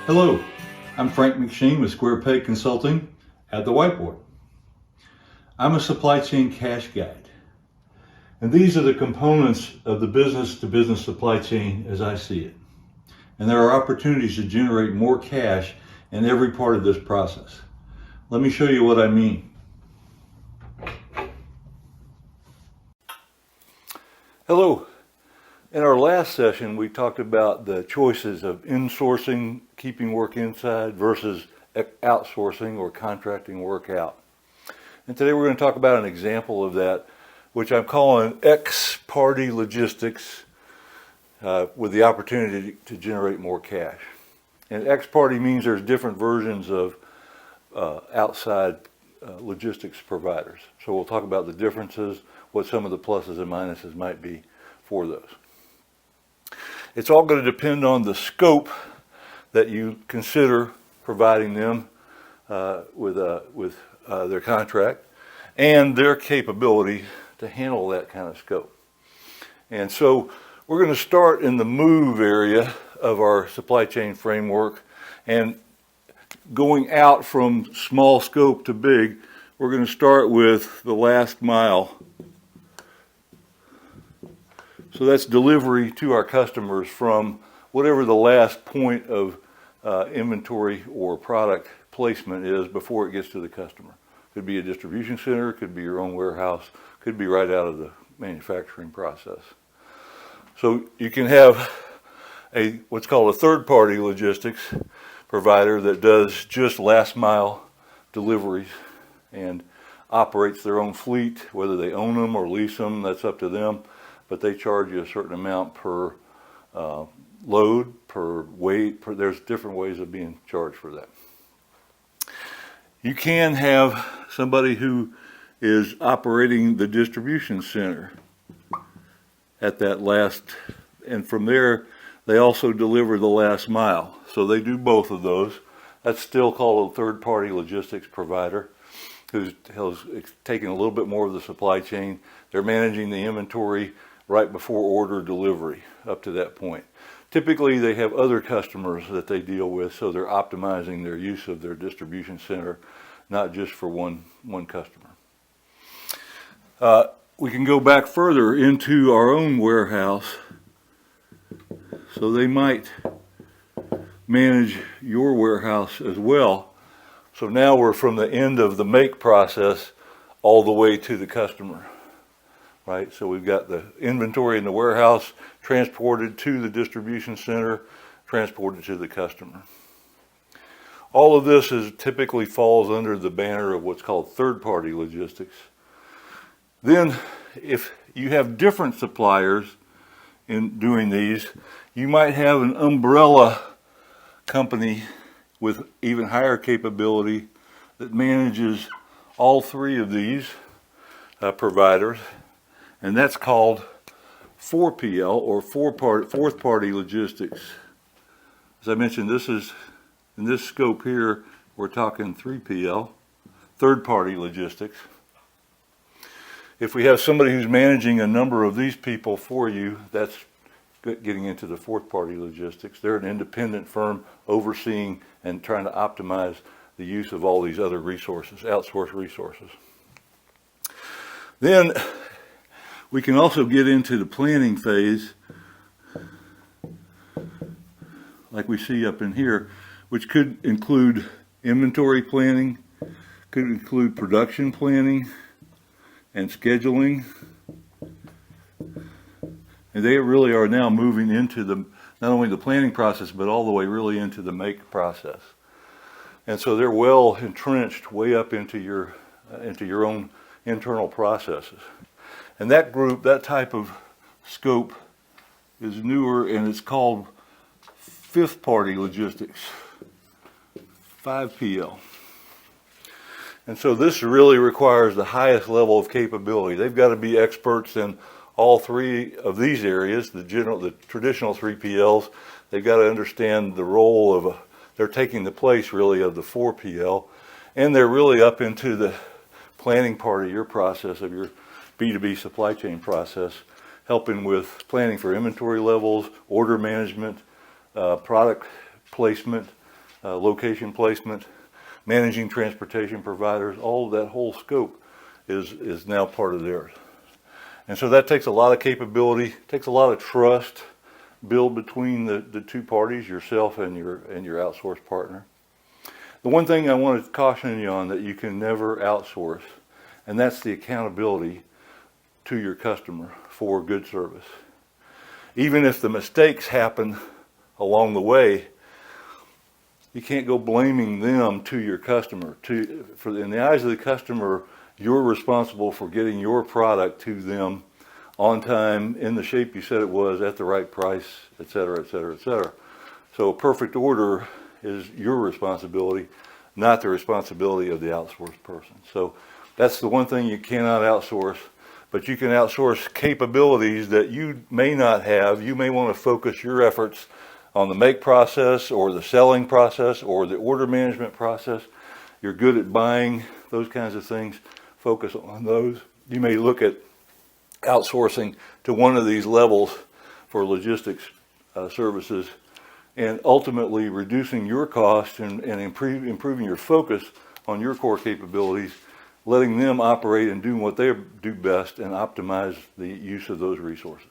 Hello, I'm Frank McSheen with Square Peg Consulting at the Whiteboard. I'm a supply chain cash guide, and these are the components of the business-to-business supply chain as I see it. And there are opportunities to generate more cash in every part of this process. Let me show you what I mean. Hello. In our last session, we talked about the choices of insourcing, keeping work inside versus outsourcing or contracting work out. And today we're going to talk about an example of that, which I'm calling ex-party logistics with the opportunity to generate more cash. And ex-party means there's different versions of outside logistics providers. So we'll talk about the differences, what some of the pluses and minuses might be for those. It's all going to depend on the scope that you consider providing them with their contract and their capability to handle that kind of scope. And so we're going to start in the move area of our supply chain framework, and going out from small scope to big, we're going to start with the last mile. So that's delivery to our customers from whatever the last point of inventory or product placement is before it gets to the customer. Could be a distribution center, could be your own warehouse, could be right out of the manufacturing process. So you can have what's called a third-party logistics provider that does just last mile deliveries and operates their own fleet, whether they own them or lease them, that's up to them. But they charge you a certain amount per load, per weight, there's different ways of being charged for that. You can have somebody who is operating the distribution center at that last, and from there they also deliver the last mile. So they do both of those. That's still called a third-party logistics provider who's taking a little bit more of the supply chain. They're managing the inventory right before order delivery up to that point. Typically they have other customers that they deal with, so they're optimizing their use of their distribution center, not just for one customer. We can go back further into our own warehouse. So they might manage your warehouse as well. So now we're from the end of the make process all the way to the customer. Right, so we've got the inventory in the warehouse transported to the distribution center, transported to the customer. All of this typically falls under the banner of what's called third-party logistics. Then, if you have different suppliers in doing these, you might have an umbrella company with even higher capability that manages all three of these providers. And that's called 4PL or fourth party logistics. As I mentioned, this is in this scope here, we're talking 3PL, third party logistics. If we have somebody who's managing a number of these people for you, that's getting into the fourth party logistics. They're an independent firm overseeing and trying to optimize the use of all these other resources, outsourced resources. Then we can also get into the planning phase, like we see up in here, which could include inventory planning, could include production planning and scheduling. And they really are now moving into not only the planning process, but all the way really into the make process. And so they're well entrenched way up into your own internal processes. And that group, that type of scope is newer, and it's called fifth party logistics, 5PL. And so this really requires the highest level of capability. They've got to be experts in all three of these areas, the traditional 3PLs. They've got to understand the role of they're taking the place really of the 4PL, and they're really up into the planning part of your process, of your B2B supply chain process, helping with planning for inventory levels, order management, product placement, location placement, managing transportation providers, all of that whole scope is now part of theirs. And so that takes a lot of capability, takes a lot of trust built between the two parties, yourself and your outsourced partner. The one thing I want to caution you on that you can never outsource, and that's the accountability to your customer for good service. Even if the mistakes happen along the way, you can't go blaming them to your customer. In the eyes of the customer, you're responsible for getting your product to them on time, in the shape you said it was, at the right price, et cetera, et cetera, et cetera. So a perfect order is your responsibility, not the responsibility of the outsourced person. So that's the one thing you cannot outsource, but you can outsource capabilities that you may not have. You may want to focus your efforts on the make process or the selling process or the order management process. You're good at buying, those kinds of things. Focus on those. You may look at outsourcing to one of these levels for logistics services, and ultimately reducing your cost and improving your focus on your core capabilities, letting them operate and do what they do best and optimize the use of those resources.